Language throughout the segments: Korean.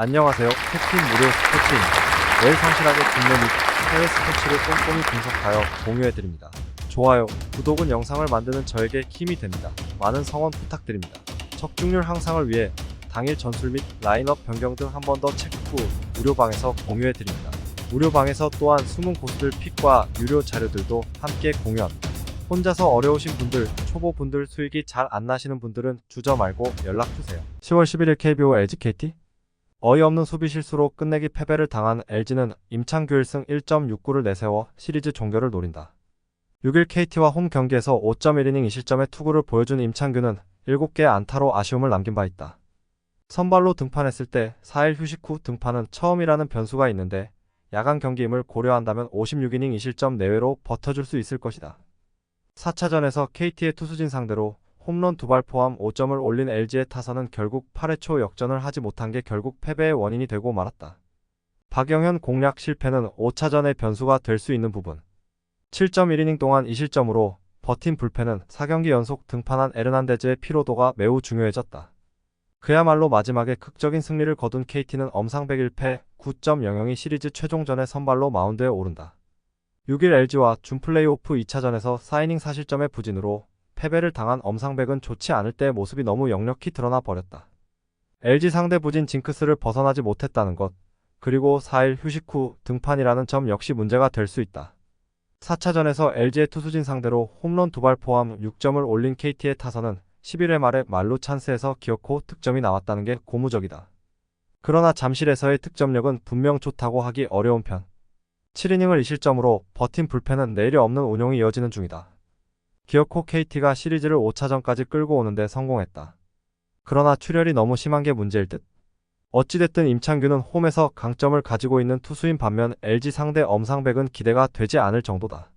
안녕하세요. 캡틴 무료 스포츠입니다. 매일 성실하게 국내 및 해외 스포츠를 꼼꼼히 분석하여 공유해드립니다. 좋아요, 구독은 영상을 만드는 저에게 힘이 됩니다. 많은 성원 부탁드립니다. 적중률 향상을 위해 당일 전술 및 라인업 변경 등 한 번 더 체크 후 무료방에서 공유해드립니다. 무료방에서 또한 숨은 고수들 픽과 유료 자료들도 함께 공유합니다. 혼자서 어려우신 분들, 초보분들 수익이 잘 안 나시는 분들은 주저 말고 연락주세요. 10월 11일 KBO LG KT 어이없는 수비 실수로 끝내기 패배를 당한 LG는 임창규 1승 1.69를 내세워 시리즈 종결을 노린다. 6일 KT와 홈 경기에서 5.1이닝 2실점의 투구를 보여준 임창규는 7개의 안타로 아쉬움을 남긴 바 있다. 선발로 등판했을 때 4일 휴식 후 등판은 처음이라는 변수가 있는데 야간 경기임을 고려한다면 56이닝 2실점 내외로 버텨줄 수 있을 것이다. 4차전에서 KT의 투수진 상대로 홈런 2발 포함 5점을 올린 LG의 타선은 결국 8회 초 역전을 하지 못한 게 결국 패배의 원인이 되고 말았다. 박영현 공략 실패는 5차전의 변수가 될 수 있는 부분. 7.1이닝 동안 2실점으로 버틴 불펜은 4경기 연속 등판한 에르난데즈의 피로도가 매우 중요해졌다. 그야말로 마지막에 극적인 승리를 거둔 KT는 엄상백 1패 9.00이 시리즈 최종전의 선발로 마운드에 오른다. 6일 LG와 준 플레이오프 2차전에서 4이닝 4실점의 부진으로 패배를 당한 엄상백은 좋지 않을 때의 모습이 너무 역력히 드러나 버렸다. LG 상대 부진 징크스를 벗어나지 못했다는 것, 그리고 4일 휴식 후 등판이라는 점 역시 문제가 될 수 있다. 4차전에서 LG의 투수진 상대로 홈런 2발 포함 6점을 올린 KT의 타선은 11회 말에 말루 찬스에서 기어코 득점이 나왔다는 게 고무적이다. 그러나 잠실에서의 득점력은 분명 좋다고 하기 어려운 편. 7이닝을 2실점으로 버틴 불펜은 내일이 없는 운용이 이어지는 중이다. 기어코 KT가 시리즈를 5차전까지 끌고 오는데 성공했다. 그러나 출혈이 너무 심한 게 문제일 듯. 어찌됐든 임창규는 홈에서 강점을 가지고 있는 투수인 반면 LG 상대 엄상백은 기대가 되지 않을 정도다.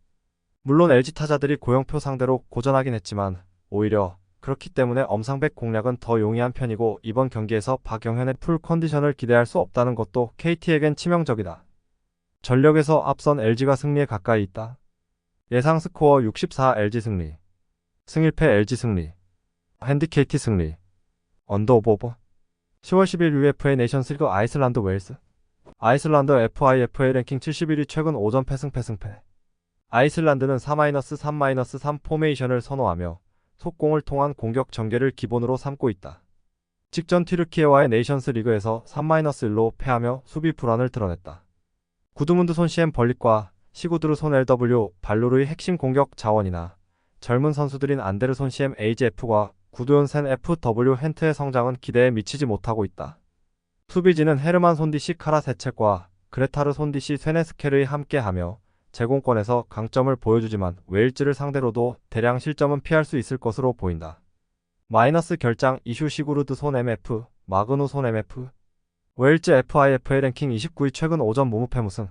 물론 LG 타자들이 고영표 상대로 고전하긴 했지만 오히려 그렇기 때문에 엄상백 공략은 더 용이한 편이고 이번 경기에서 박영현의 풀 컨디션을 기대할 수 없다는 것도 KT에겐 치명적이다. 전력에서 앞선 LG가 승리에 가까이 있다. 예상 스코어 64 LG 승리, 승일패 LG 승리, 핸디 KT 승리, 언더 오버. 10월 10일 UFA 네이션스리그 아이슬란드 웨일스. 아이슬란드 FIFA 랭킹 71위 최근 5전 패승패. 아이슬란드는 4-3-3 포메이션을 선호하며 속공을 통한 공격 전개를 기본으로 삼고 있다. 직전 튀르키예와의 네이션스 리그에서 3-1로 패하며 수비 불안을 드러냈다. 구드문드 손 CM 벌릿과 시구드르 손 LW 발루르의 핵심 공격 자원이나 젊은 선수들인 안데르손 CM AGF과 구도연 센 FW 헨트의 성장은 기대에 미치지 못하고 있다. 수비진은 헤르만 손디시 카라세첼과 그레타르 손디시 쇠네스케르이 함께하며 제공권에서 강점을 보여주지만 웨일즈를 상대로도 대량 실점은 피할 수 있을 것으로 보인다. 마이너스 결장 이슈 시구르드 손 MF, 마그누 손 MF. 웨일즈 FIFA 랭킹 29위 최근 5전 무무패 무승.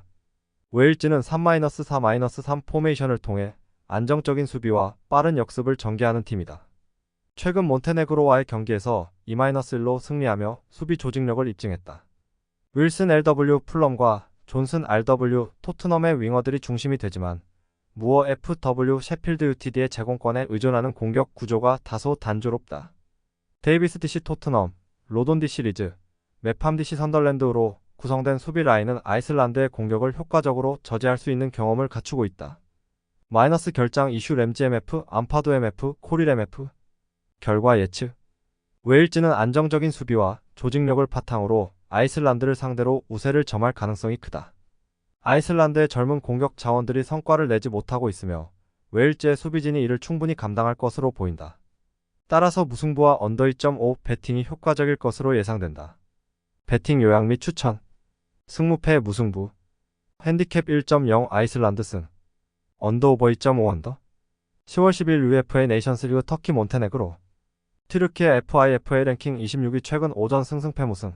웨일즈는 3-4-3 포메이션을 통해 안정적인 수비와 빠른 역습을 전개하는 팀이다. 최근 몬테네그로와의 경기에서 2-1로 승리하며 수비 조직력을 입증했다. 윌슨 LW 플럼과 존슨 RW 토트넘의 윙어들이 중심이 되지만 무어 FW 셰필드 UTD의 제공권에 의존하는 공격 구조가 다소 단조롭다. 데이비스 DC 토트넘, 로돈 DC 리즈, 메팜 DC 선덜랜드로 구성된 수비 라인은 아이슬란드의 공격을 효과적으로 저지할 수 있는 경험을 갖추고 있다. 마이너스 결장 이슈 램지 MF, 암파도 MF, 코릴 MF. 결과 예측. 웨일즈는 안정적인 수비와 조직력을 바탕으로 아이슬란드를 상대로 우세를 점할 가능성이 크다. 아이슬란드의 젊은 공격 자원들이 성과를 내지 못하고 있으며 웨일즈의 수비진이 이를 충분히 감당할 것으로 보인다. 따라서 무승부와 언더 2.5 배팅이 효과적일 것으로 예상된다. 배팅 요약 및 추천. 승무패 무승부. 핸디캡 1.0 아이슬란드 승. 언더 오버 2.5 언더. 10월 10일 UEFA 네이션스리그 터키 몬테네그로. 튀르키예 FIFA 랭킹 26위 최근 5전 승패 무승.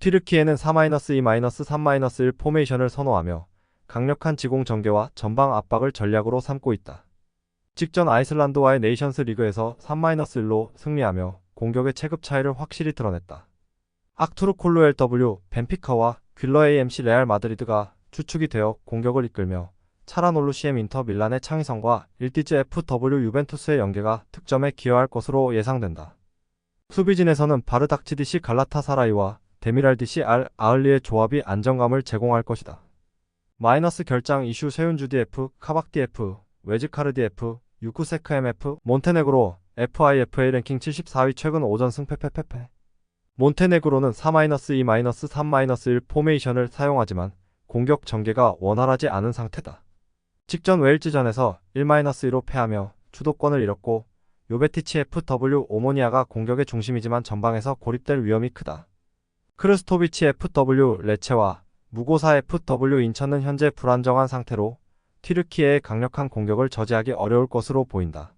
튀르키예는 4-2-3-1 포메이션을 선호하며 강력한 지공 전개와 전방 압박을 전략으로 삼고 있다. 직전 아이슬란드와의 네이션스 리그에서 3-1로 승리하며 공격의 체급 차이를 확실히 드러냈다. 악투르 콜루 LW, 벤피카와 퀼러 AMC 레알 마드리드가 주축이 되어 공격을 이끌며 차라놀루 CM 인터 밀란의 창의성과 일디즈 FW 유벤투스의 연계가 득점에 기여할 것으로 예상된다. 수비진에서는 바르닥치 DC 갈라타사라이와 데미랄 DC 아을리의 조합이 안정감을 제공할 것이다. 마이너스 결장 이슈 세윤주 DF, 카박 DF, 웨즈카르 DF, 유쿠세크 MF, 몬테네그로 FIFA 랭킹 74위 최근 5전승 패패패패. 몬테네그로는 4-2-3-1 포메이션을 사용하지만 공격 전개가 원활하지 않은 상태다. 직전 웨일즈전에서 1-2로 패하며 주도권을 잃었고 요베티치 FW 오모니아가 공격의 중심이지만 전방에서 고립될 위험이 크다. 크르스토비치 FW 레체와 무고사 FW 인천은 현재 불안정한 상태로 튀르키예의 강력한 공격을 저지하기 어려울 것으로 보인다.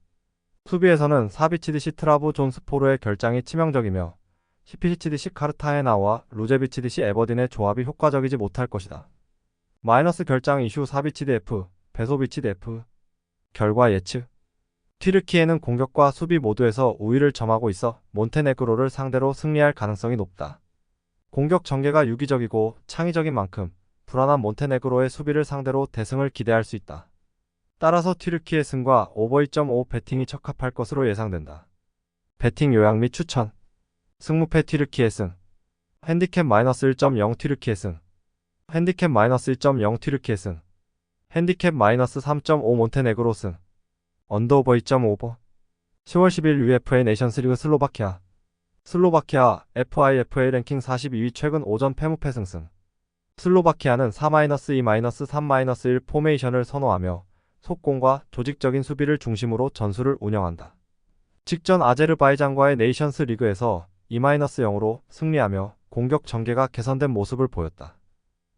수비에서는 사비치디시 트라부존스포르의 결장이 치명적이며 시피시치디시 카르타헤나와 루제비치디시 에버딘의 조합이 효과적이지 못할 것이다. 마이너스 결장 이슈 사비치디 F, 베소비치디 F. 결과 예측. 튀르키예는 공격과 수비 모두에서 우위를 점하고 있어 몬테네그로를 상대로 승리할 가능성이 높다. 공격 전개가 유기적이고 창의적인 만큼 불안한 몬테네그로의 수비를 상대로 대승을 기대할 수 있다. 따라서 튀르키예 승과 오버 2.5 배팅이 적합할 것으로 예상된다. 배팅 요약 및 추천. 승무패 튀르키예 승. 핸디캡 -1.0 튀르키예 승. 핸디캡 -1.0 튀르키예 승. 핸디캡 -3.5 몬테네그로 승. 언더오버 2.5버. 10월 10일 UEFA 네이션스리그 슬로바키아 FIFA 랭킹 42위 최근 5전 패무패 승승. 슬로바키아는 4-2-3-1 포메이션을 선호하며 속공과 조직적인 수비를 중심으로 전술을 운영한다. 직전 아제르바이잔과의 네이션스 리그에서 2-0으로 승리하며 공격 전개가 개선된 모습을 보였다.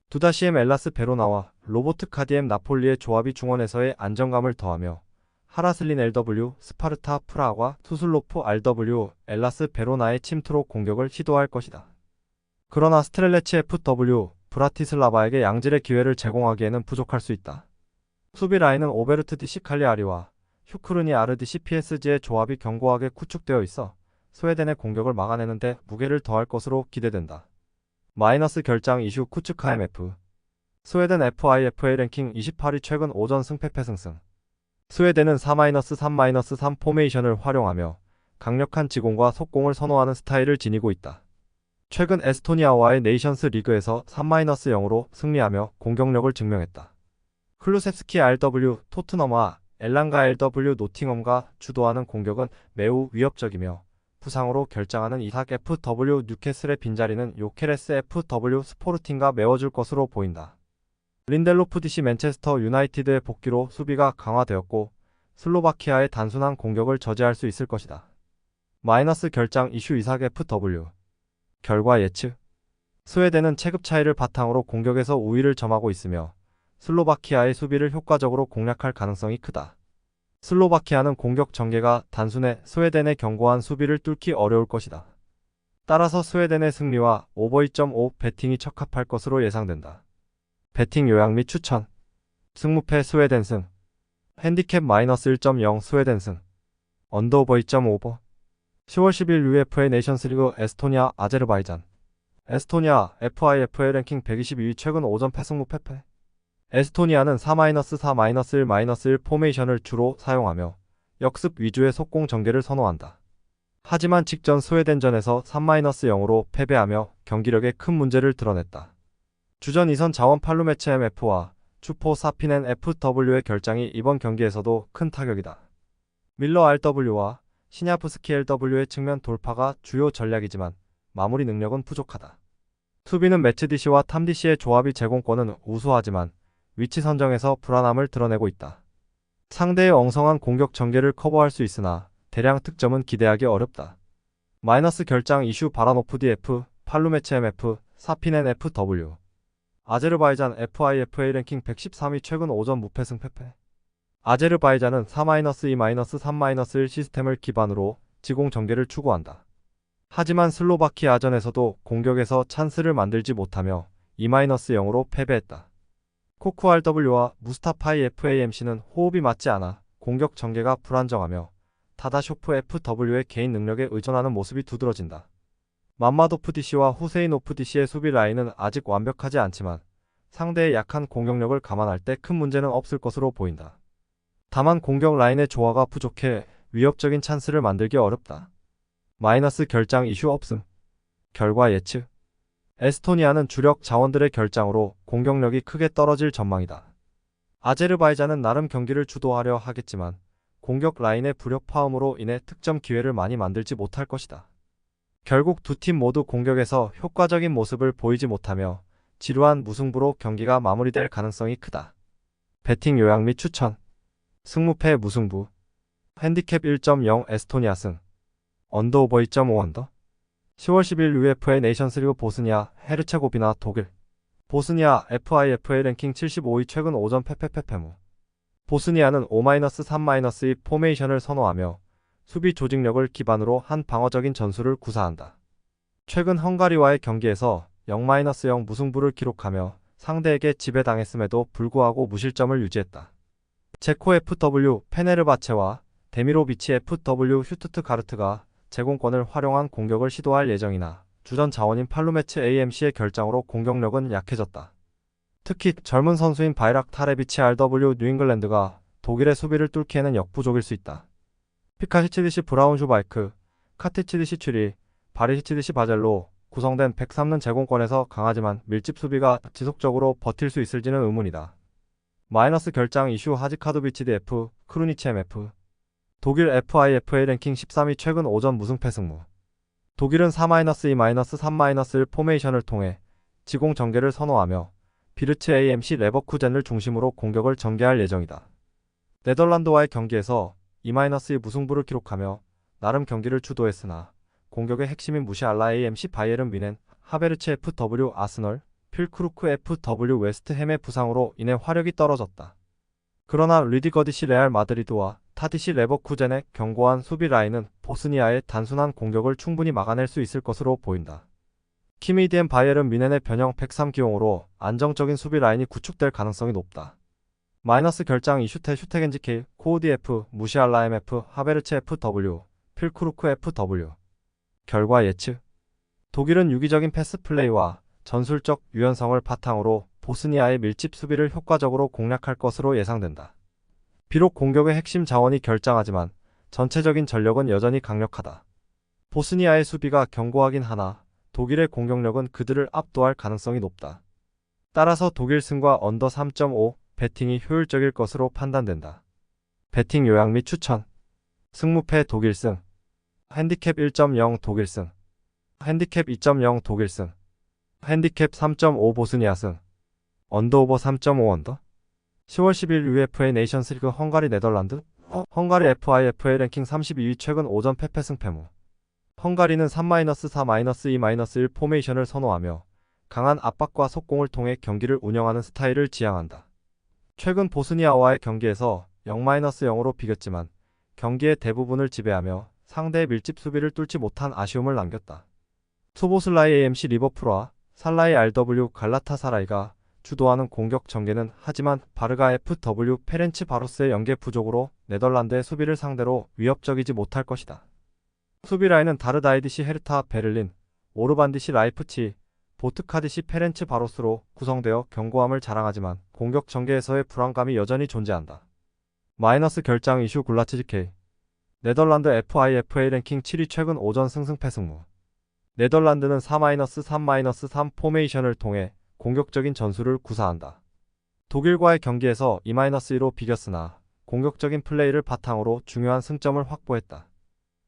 두다시엠 엘라스 베로나와 로보트 카디엠 나폴리의 조합이 중원에서의 안정감을 더하며 하라슬린 LW, 스파르타 프라하와 투슬로프 RW, 엘라스 베로나의 침투로 공격을 시도할 것이다. 그러나 스트렐레치 FW, 브라티슬라바에게 양질의 기회를 제공하기에는 부족할 수 있다. 수비 라인은 오베르트 DC 칼리아리와 휴크르니 RDC PSG의 조합이 견고하게 구축되어 있어 스웨덴의 공격을 막아내는데 무게를 더할 것으로 기대된다. 마이너스 결장 이슈 쿠츠카 MF. 스웨덴 FIFA 랭킹 28위 최근 5전 승패패 승승. 스웨덴은 4-3-3 포메이션을 활용하며 강력한 지공과 속공을 선호하는 스타일을 지니고 있다. 최근 에스토니아와의 네이션스 리그에서 3-0으로 승리하며 공격력을 증명했다. 클루셉스키 RW 토트넘과 엘랑가 LW 노팅엄과 주도하는 공격은 매우 위협적이며 부상으로 결장하는 이삭 FW 뉴캐슬의 빈자리는 요케레스 FW 스포르팅과 메워줄 것으로 보인다. 린델로프 DC 맨체스터 유나이티드의 복귀로 수비가 강화되었고 슬로바키아의 단순한 공격을 저지할 수 있을 것이다. 마이너스 결장 이슈 이삭 FW. 결과 예측. 스웨덴은 체급 차이를 바탕으로 공격에서 우위를 점하고 있으며 슬로바키아의 수비를 효과적으로 공략할 가능성이 크다. 슬로바키아는 공격 전개가 단순해 스웨덴의 견고한 수비를 뚫기 어려울 것이다. 따라서 스웨덴의 승리와 오버 2.5 배팅이 적합할 것으로 예상된다. 배팅 요약 및 추천. 승무패 스웨덴 승. 핸디캡 -1.0 스웨덴 승. 언더오버 2.5버. 10월 10일 UEFA 네이션스리그 에스토니아 아제르바이잔. 에스토니아 FIFA 랭킹 122위 최근 5전 패승무 패패. 에스토니아는 4-4-1 포메이션을 주로 사용하며 역습 위주의 속공 전개를 선호한다. 하지만 직전 스웨덴전에서 3-0으로 패배하며 경기력에 큰 문제를 드러냈다. 주전 2선 자원 팔루메체 MF와 주포 사피넨 FW의 결장이 이번 경기에서도 큰 타격이다. 밀러 RW와 시냐프스키 LW의 측면 돌파가 주요 전략이지만 마무리 능력은 부족하다. 수비는 매츠디시와 탐디시의 조합이 제공권은 우수하지만 위치 선정에서 불안함을 드러내고 있다. 상대의 엉성한 공격 전개를 커버할 수 있으나 대량 득점은 기대하기 어렵다. 마이너스 결장 이슈 바라노프 DF, 팔루메체 MF, 사피넨 FW. 아제르바이잔 FIFA 랭킹 113위 최근 5전 무패승 패패. 아제르바이잔은 4-2-3-1 시스템을 기반으로 지공 전개를 추구한다. 하지만 슬로바키아전에서도 공격에서 찬스를 만들지 못하며 2-0으로 패배했다. 코쿠 RW와 무스타파이 FAMC는 호흡이 맞지 않아 공격 전개가 불안정하며 타다쇼프 FW의 개인 능력에 의존하는 모습이 두드러진다. 맘마도프 DC와 후세이노프 DC의 수비 라인은 아직 완벽하지 않지만 상대의 약한 공격력을 감안할 때 큰 문제는 없을 것으로 보인다. 다만 공격 라인의 조화가 부족해 위협적인 찬스를 만들기 어렵다. 마이너스 결장 이슈 없음. 결과 예측. 에스토니아는 주력 자원들의 결장으로 공격력이 크게 떨어질 전망이다. 아제르바이잔은 나름 경기를 주도하려 하겠지만 공격 라인의 불협화음으로 인해 득점 기회를 많이 만들지 못할 것이다. 결국 두 팀 모두 공격에서 효과적인 모습을 보이지 못하며 지루한 무승부로 경기가 마무리될 가능성이 크다. 배팅 요약 및 추천. 승무패 무승부. 핸디캡 1.0 에스토니아 승. 언더오버 2.5 언더. 10월 10일 UEFA 네이션스리그 보스니아 헤르체고비나 독일. 보스니아 FIFA 랭킹 75위 최근 5전 패패패패무. 보스니아는 5-3-2 포메이션을 선호하며 수비 조직력을 기반으로 한 방어적인 전술을 구사한다. 최근 헝가리와의 경기에서 0-0 무승부를 기록하며 상대에게 지배당했음에도 불구하고 무실점을 유지했다. 체코 FW 페네르바체와 데미로비치 FW 슈투트가르트가 제공권을 활용한 공격을 시도할 예정이나 주전 자원인 팔루메츠 AMC의 결장으로 공격력은 약해졌다. 특히 젊은 선수인 바이락 타레비치 RW 뉴잉글랜드가 독일의 수비를 뚫기에는 역부족일 수 있다. 피카시치디시 브라운슈바이크, 카티치디시 취리, 바리시치디시 바젤로 구성된 103는 제공권에서 강하지만 밀집 수비가 지속적으로 버틸 수 있을지는 의문이다. 마이너스 결장 이슈 하지카도비치디 F, 크루니치 MF. 독일 FIFA 랭킹 13위 최근 5전 무승패 승무. 독일은 4-2-3-1 포메이션을 통해 지공 전개를 선호하며 비르츠 AMC 레버쿠젠을 중심으로 공격을 전개할 예정이다. 네덜란드와의 경기에서 2-2 무승부를 기록하며 나름 경기를 주도했으나 공격의 핵심인 무시알라 AMC 바이에른 뮌헨, 하베르츠 FW 아스널, 필크루크 FW 웨스트햄의 부상으로 인해 화력이 떨어졌다. 그러나 리디거디시 레알 마드리드와 타디시 레버쿠젠의 견고한 수비 라인은 보스니아의 단순한 공격을 충분히 막아낼 수 있을 것으로 보인다. 키미디엔 바이에른 뮌헨의 변형 103 기용으로 안정적인 수비 라인이 구축될 가능성이 높다. 마이너스 결장 이슈테 슈테겐지 K, 코오디 F, 무시알라 MF, 하베르츠 FW, 필크루크 FW. 결과 예측. 독일은 유기적인 패스 플레이와 전술적 유연성을 바탕으로 보스니아의 밀집 수비를 효과적으로 공략할 것으로 예상된다. 비록 공격의 핵심 자원이 결장하지만 전체적인 전력은 여전히 강력하다. 보스니아의 수비가 견고하긴 하나 독일의 공격력은 그들을 압도할 가능성이 높다. 따라서 독일 승과 언더 3.5 배팅이 효율적일 것으로 판단된다. 배팅 요약 및 추천. 승무패 독일 승. 핸디캡 1.0 독일 승. 핸디캡 2.0 독일 승. 핸디캡 3.5 보스니아 승. 언더오버 3.5 언더. 10월 10일 UEFA 네이션스리그 헝가리 네덜란드. 헝가리 FIFA 랭킹 32위 최근 5전 패패 승패무. 헝가리는 3-4-2-1 포메이션을 선호하며 강한 압박과 속공을 통해 경기를 운영하는 스타일을 지향한다. 최근 보스니아와의 경기에서 0-0으로 비겼지만 경기의 대부분을 지배하며 상대의 밀집 수비를 뚫지 못한 아쉬움을 남겼다. 소보슬라이 AMC 리버풀과 살라이 RW 갈라타사라이가 주도하는 공격 전개는 하지만 바르가 FW 페렌츠 바로스의 연계 부족으로 네덜란드의 수비를 상대로 위협적이지 못할 것이다. 수비 라인은 다르다이디시 헤르타 베를린, 오르반디시 라이프치, 보트카디시 페렌츠 바로스로 구성되어 견고함을 자랑하지만 공격 전개에서의 불안감이 여전히 존재한다. 마이너스 결장 이슈 굴라치지 K. 네덜란드 FIFA 랭킹 7위 최근 5전 승승패 승무. 네덜란드는 4-3-3 포메이션을 통해 공격적인 전술을 구사한다. 독일과의 경기에서 2-2로 비겼으나 공격적인 플레이를 바탕으로 중요한 승점을 확보했다.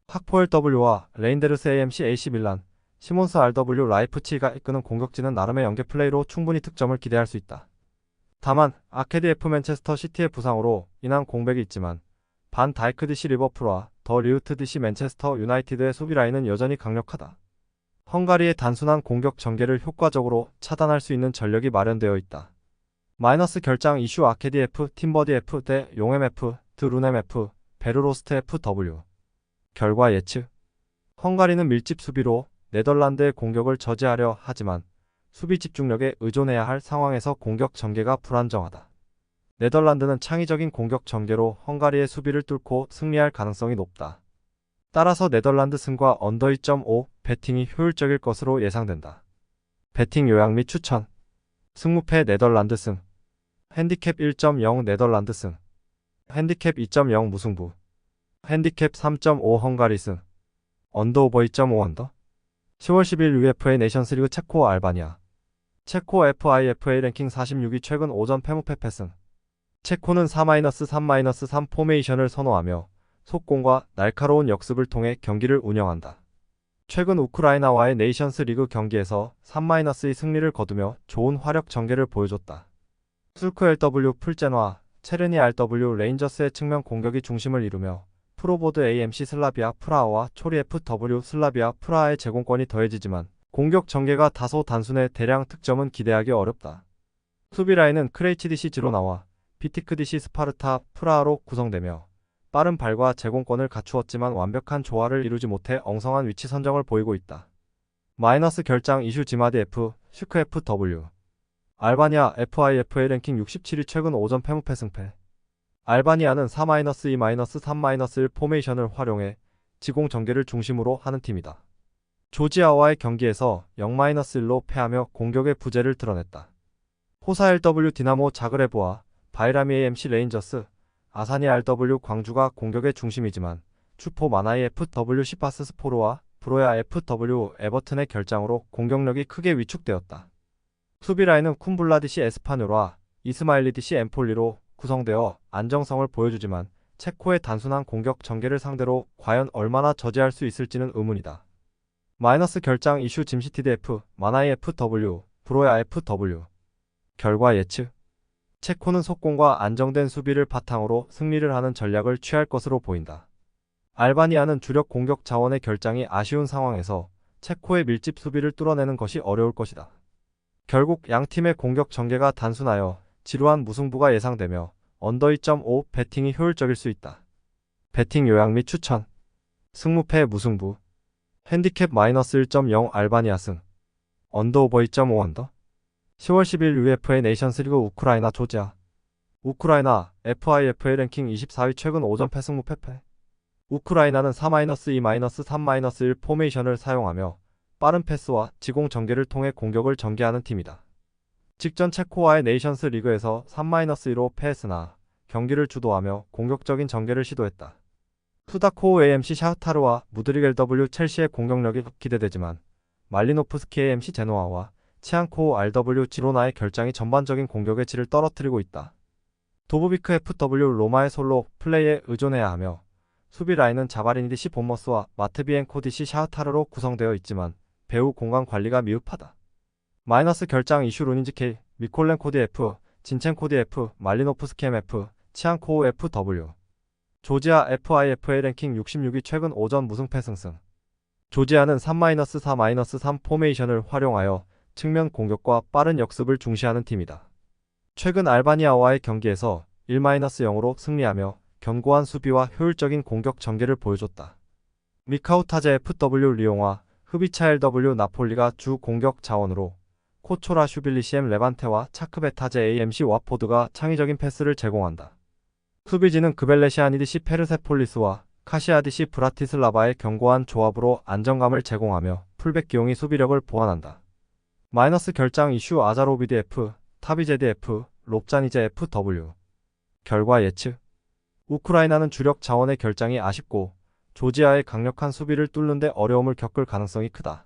하포엘 W와 레인데르스 AMC AC 밀란, 시몬스 RW 라이프치히가 이끄는 공격진은 나름의 연계 플레이로 충분히 득점을 기대할 수 있다. 다만 아케디 F 맨체스터 시티의 부상으로 인한 공백이 있지만 반 다이크 DC 리버풀과 더 리우트 DC 맨체스터 유나이티드의 수비 라인은 여전히 강력하다. 헝가리의 단순한 공격 전개를 효과적으로 차단할 수 있는 전력이 마련되어 있다. 마이너스 결장 이슈 아케디 F, 팀버디 F 대 용엠 F, 드루넴 F, 베르로스트 FW. 결과 예측. 헝가리는 밀집 수비로 네덜란드의 공격을 저지하려 하지만 수비 집중력에 의존해야 할 상황에서 공격 전개가 불안정하다. 네덜란드는 창의적인 공격 전개로 헝가리의 수비를 뚫고 승리할 가능성이 높다. 따라서 네덜란드 승과 언더 2.5 배팅이 효율적일 것으로 예상된다. 배팅 요약 및 추천. 승무패 네덜란드 승. 핸디캡 1.0 네덜란드 승. 핸디캡 2.0 무승부. 핸디캡 3.5 헝가리 승. 언더오버 2.5 언더. 10월 10일 UEFA 네이션스리그 체코와 알바니아. 체코 FIFA 랭킹 46위 최근 오전 페무페 패승. 체코는 4-3-3 포메이션을 선호하며 속공과 날카로운 역습을 통해 경기를 운영한다. 최근 우크라이나와의 네이션스 리그 경기에서 3-2 승리를 거두며 좋은 화력 전개를 보여줬다. 술크 LW 풀젠화, 체르니 RW 레인저스의 측면 공격이 중심을 이루며 프로보드 AMC 슬라비아 프라하와 초리 FW 슬라비아 프라하의 제공권이 더해지지만 공격 전개가 다소 단순해 대량 득점은 기대하기 어렵다. 수비 라인은 크레이치디시 지로나와 비티크디시 스파르타 프라하로 구성되며 빠른 발과 제공권을 갖추었지만 완벽한 조화를 이루지 못해 엉성한 위치 선정을 보이고 있다. 마이너스 결장 이슈 지마디 F, 슈크 FW. 알바니아 FIFA 랭킹 67위 최근 오전 페무페 승패. 알바니아는 4-2-3-1 포메이션을 활용해 지공 전개를 중심으로 하는 팀이다. 조지아와의 경기에서 0-1로 패하며 공격의 부재를 드러냈다. 호사 LW 디나모 자그레브와 바이라미 AMC 레인저스, 아사니 RW 광주가 공격의 중심이지만 추포 마나이 FW 시파스스포르와 브로야 FW 에버튼의 결장으로 공격력이 크게 위축되었다. 수비 라인은 쿰블라디시 에스파뇰과 이스마일리디시 엠폴리로 구성되어 안정성을 보여주지만 체코의 단순한 공격 전개를 상대로 과연 얼마나 저지할 수 있을지는 의문이다. 마이너스 결장 이슈 짐시티드 F, 마나이 FW, 브로야 FW. 결과 예측. 체코는 속공과 안정된 수비를 바탕으로 승리를 하는 전략을 취할 것으로 보인다. 알바니아는 주력 공격 자원의 결장이 아쉬운 상황에서 체코의 밀집 수비를 뚫어내는 것이 어려울 것이다. 결국 양팀의 공격 전개가 단순하여 지루한 무승부가 예상되며 언더 2.5 배팅이 효율적일 수 있다. 배팅 요약 및 추천. 승무패 무승부. 핸디캡 마이너스 1.0 알바니아 승. 언더 오버 2.5 언더. 10월 10일 UEFA 네이션스리그 우크라이나 조지아. 우크라이나 FIFA 랭킹 24위 최근 오전 패승무 패패. 우크라이나는 4-2-3-1 포메이션을 사용하며 빠른 패스와 지공 전개를 통해 공격을 전개하는 팀이다. 직전 체코와의 네이션스 리그에서 3-2로 패했으나 경기를 주도하며 공격적인 전개를 시도했다. 투다코우 AMC 샤흐타르와 무드릭 LW 첼시의 공격력이 기대되지만 말리노프스키 AMC 제노아와 치앙코우 RW 지로나의 결장이 전반적인 공격의 질을 떨어뜨리고 있다. 도브비크 FW 로마의 솔로 플레이에 의존해야 하며 수비 라인은 자바리니디시 본머스와 마트비엔코디시 샤흐타르로 구성되어 있지만 배후 공간 관리가 미흡하다. 마이너스 결장 이슈 루닌지 K, 미콜렌코디 F, 진첸코디 F, 말리노프스키 MF, 치앙코우 FW. 조지아 FIFA 랭킹 66위 최근 오전 무승패 승승. 조지아는 3-4-3 포메이션을 활용하여 측면 공격과 빠른 역습을 중시하는 팀이다. 최근 알바니아와의 경기에서 1-0으로 승리하며 견고한 수비와 효율적인 공격 전개를 보여줬다. 미카우타제 FW 리옹과 흐비차 LW 나폴리가 주 공격 자원으로 코초라 슈빌리시엠 레반테와 차크베타제 AMC 와포드가 창의적인 패스를 제공한다. 수비진은 그벨레시아니디시 페르세폴리스와 카시아디시 브라티슬라바의 견고한 조합으로 안정감을 제공하며 풀백 기용이 수비력을 보완한다. 마이너스 결장 이슈 아자로비드 F, 타비제드 F, 롭자니제 FW. 결과 예측. 우크라이나는 주력 자원의 결장이 아쉽고 조지아의 강력한 수비를 뚫는데 어려움을 겪을 가능성이 크다.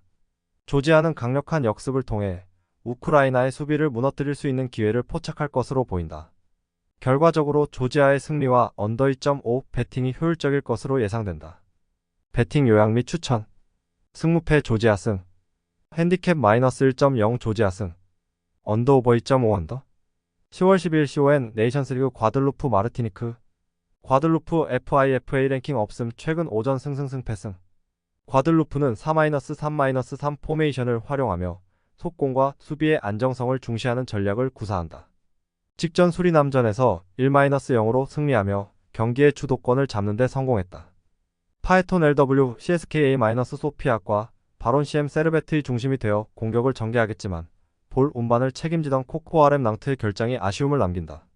조지아는 강력한 역습을 통해 우크라이나의 수비를 무너뜨릴 수 있는 기회를 포착할 것으로 보인다. 결과적으로 조지아의 승리와 언더 2.5 배팅이 효율적일 것으로 예상된다. 배팅 요약 및 추천. 승무패 조지아 승. 핸디캡 마이너스 1.0 조지아 승. 언더 오버 2.5 언더. 10월 10일 CON 네이션스리그 과들루프 마르티니크. 과들루프 FIFA 랭킹 없음 최근 오전 승승승 패승. 과들루프는 4-3-3 포메이션을 활용하며 속공과 수비의 안정성을 중시하는 전략을 구사한다. 직전 수리남전에서 1-0으로 승리하며 경기의 주도권을 잡는 데 성공했다. 파에톤 LW CSKA-소피아과 바론 CM 세르베트의 중심이 되어 공격을 전개하겠지만 볼 운반을 책임지던 코코아렘 낭트의 결장이 아쉬움을 남긴다.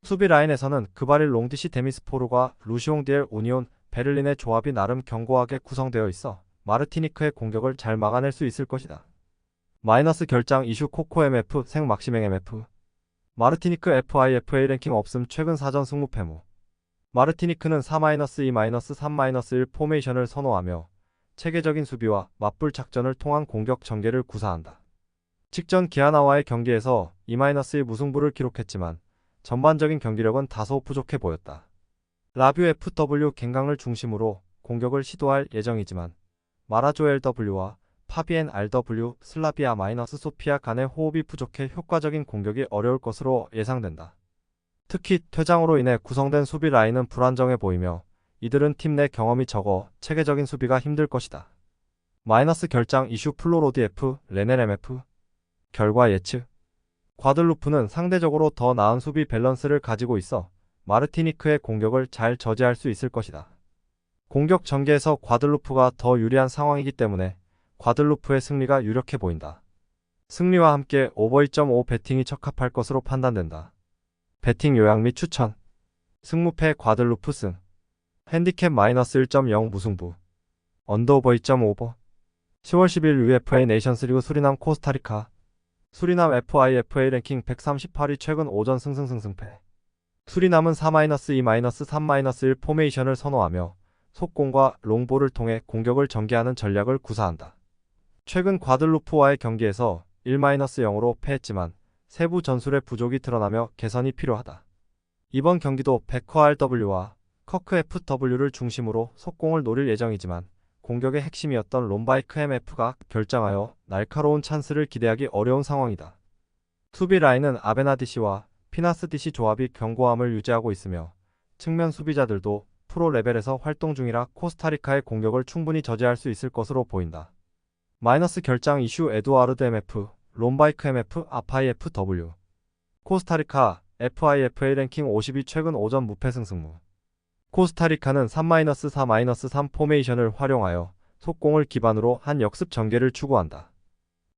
수비 라인에서는 그바릴 롱디시 데미스포르과 루시옹 디엘 우니온 베를린의 조합이 나름 견고하게 구성되어 있어 마르티니크의 공격을 잘 막아낼 수 있을 것이다. 마이너스 결장 이슈 코코 MF 생 막시맹 MF. 마르티니크 FIFA 랭킹 없음 최근 사전 승무 패무. 마르티니크는 4-2-3-1 포메이션을 선호하며 체계적인 수비와 맞불 작전을 통한 공격 전개를 구사한다. 직전 기아나와의 경기에서 2-1 무승부를 기록했지만 전반적인 경기력은 다소 부족해 보였다. 라뷰 FW 갱강을 중심으로 공격을 시도할 예정이지만 마라조 LW와 파비엔 RW 슬라비아 소피아 간의 호흡이 부족해 효과적인 공격이 어려울 것으로 예상된다. 특히 퇴장으로 인해 구성된 수비 라인은 불안정해 보이며 이들은 팀 내 경험이 적어 체계적인 수비가 힘들 것이다. 마이너스 결장 이슈 플로로디 F, 레넬 MF 결과 예측 과들루프는 상대적으로 더 나은 수비 밸런스를 가지고 있어 마르티니크의 공격을 잘 저지할 수 있을 것이다. 공격 전개에서 과들루프가 더 유리한 상황이기 때문에 과들루프의 승리가 유력해 보인다. 승리와 함께 오버 2.5 배팅이 적합할 것으로 판단된다. 배팅 요약 및 추천 승무패 과들루프 승 핸디캡 마이너스 1.0 무승부 언더오버 2.5버 10월 10일 UFA 네이션스리그 수리남 코스타리카 수리남 FIFA 랭킹 138위 최근 5전 승패 수리남은 4-2-3-1 포메이션을 선호하며 속공과 롱볼을 통해 공격을 전개하는 전략을 구사한다. 최근 과들루프와의 경기에서 1-0으로 패했지만 세부 전술의 부족이 드러나며 개선이 필요하다. 이번 경기도 베커 RW와 커크 FW를 중심으로 속공을 노릴 예정이지만 공격의 핵심이었던 롬바이크 MF가 결장하여 날카로운 찬스를 기대하기 어려운 상황이다. 수비 라인은 아베나디시와 피나스디시 조합이 견고함을 유지하고 있으며 측면 수비자들도 프로 레벨에서 활동 중이라 코스타리카의 공격을 충분히 저지할 수 있을 것으로 보인다. 마이너스 결장 이슈 에두아르드 MF, 롬바이크 MF, 아파이 FW 코스타리카 FIFA 랭킹 50위 최근 5전 무패승 승무 코스타리카는 3-4-3 포메이션을 활용하여 속공을 기반으로 한 역습 전개를 추구한다.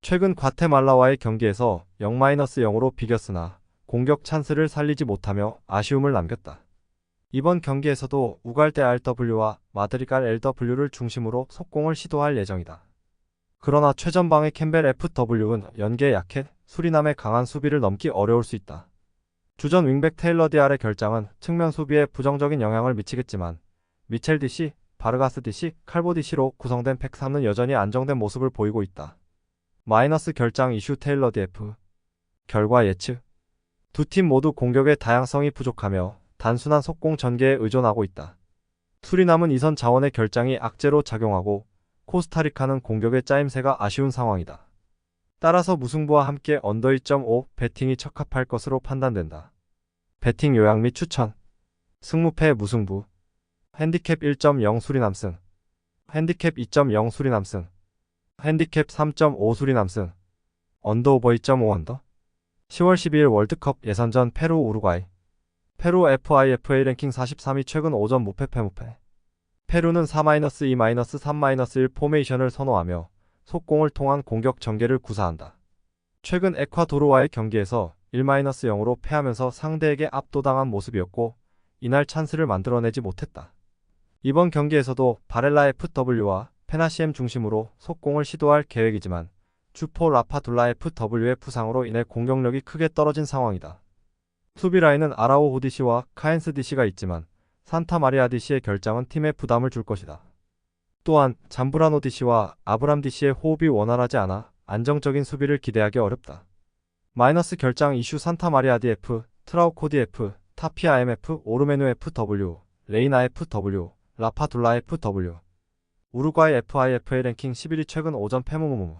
최근 과테말라와의 경기에서 0-0으로 비겼으나 공격 찬스를 살리지 못하며 아쉬움을 남겼다. 이번 경기에서도 우갈대 RW와 마드리갈 LW를 중심으로 속공을 시도할 예정이다. 그러나 최전방의 캠벨 FW는 연계에 약해 수리남의 강한 수비를 넘기 어려울 수 있다. 주전 윙백 테일러 디알의 결장은 측면 수비에 부정적인 영향을 미치겠지만 미첼 DC, 바르가스 DC, 칼보 DC로 구성된 팩3는 여전히 안정된 모습을 보이고 있다. 마이너스 결장 이슈 테일러 DF 결과 예측 두 팀 모두 공격의 다양성이 부족하며 단순한 속공 전개에 의존하고 있다. 수리남은 이선 자원의 결장이 악재로 작용하고 코스타리카는 공격의 짜임새가 아쉬운 상황이다. 따라서 무승부와 함께 언더 2.5 배팅이 적합할 것으로 판단된다. 배팅 요약 및 추천 승무패 무승부 핸디캡 1.0 수리남승 핸디캡 2.0 수리남승 핸디캡 3.5 수리남승 언더오버 2.5 언더 10월 12일 월드컵 예선전 페루 우루과이 페루 FIFA 랭킹 43위 최근 5전 무패 패무패 페루는 4-2-3-1 포메이션을 선호하며 속공을 통한 공격 전개를 구사한다. 최근 에콰도르와의 경기에서 1-0으로 패하면서 상대에게 압도당한 모습이었고 이날 찬스를 만들어내지 못했다. 이번 경기에서도 바렐라 FW와 페나시엠 중심으로 속공을 시도할 계획이지만 주포 라파둘라 FW의 부상으로 인해 공격력이 크게 떨어진 상황이다. 수비 라인은 아라오호 DC와 카엔스 DC가 있지만 산타마리아 DC의 결장은 팀에 부담을 줄 것이다. 또한 잠브라노 DC와 아브람 DC의 호흡이 원활하지 않아 안정적인 수비를 기대하기 어렵다. 마이너스 결장 이슈 산타마리아 DF, 트라우코 DF, 타피아 MF, 오르메누 FW, 레이나 FW, 라파둘라 FW 우루과이 FIFA 랭킹 11위 최근 5전 패무무무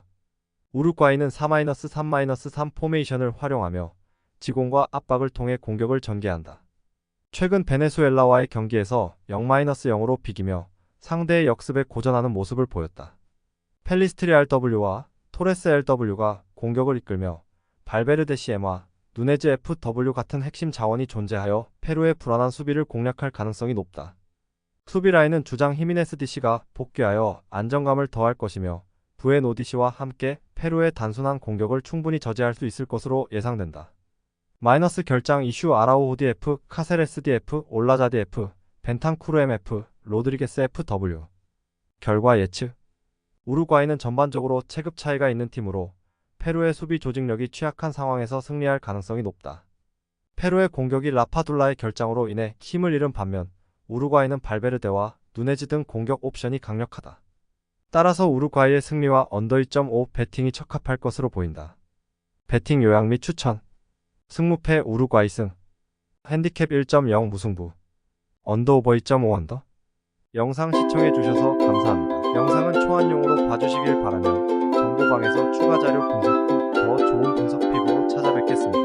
우루과이는 4-3-3 포메이션을 활용하며 지공과 압박을 통해 공격을 전개한다. 최근 베네수엘라와의 경기에서 0-0으로 비기며 상대의 역습에 고전하는 모습을 보였다. 펠리스트리 RW와 토레스 LW가 공격을 이끌며 발베르데 CM와 누네즈 FW 같은 핵심 자원이 존재하여 페루의 불안한 수비를 공략할 가능성이 높다. 수비 라인은 주장 히미네스 DC가 복귀하여 안정감을 더할 것이며 부에노 DC와 함께 페루의 단순한 공격을 충분히 저지할 수 있을 것으로 예상된다. 마이너스 결장 이슈 아라오호 DF, 카세레스 DF, 올라자 DF, 벤탄쿠르 MF, 로드리게스 FW 결과 예측 우루과이는 전반적으로 체급 차이가 있는 팀으로 페루의 수비 조직력이 취약한 상황에서 승리할 가능성이 높다. 페루의 공격이 라파둘라의 결장으로 인해 힘을 잃은 반면 우루과이는 발베르데와 누네즈 등 공격 옵션이 강력하다. 따라서 우루과이의 승리와 언더 2.5 배팅이 적합할 것으로 보인다. 배팅 요약 및 추천. 승무패 우루과이 승. 핸디캡 1.0 무승부. 언더 오버 2.5 언더. 영상 시청해주셔서 감사합니다. 영상은 초안용으로 봐주시길 바라며 정보방에서 추가 자료 분석 후 더 좋은 분석 픽으로 찾아뵙겠습니다.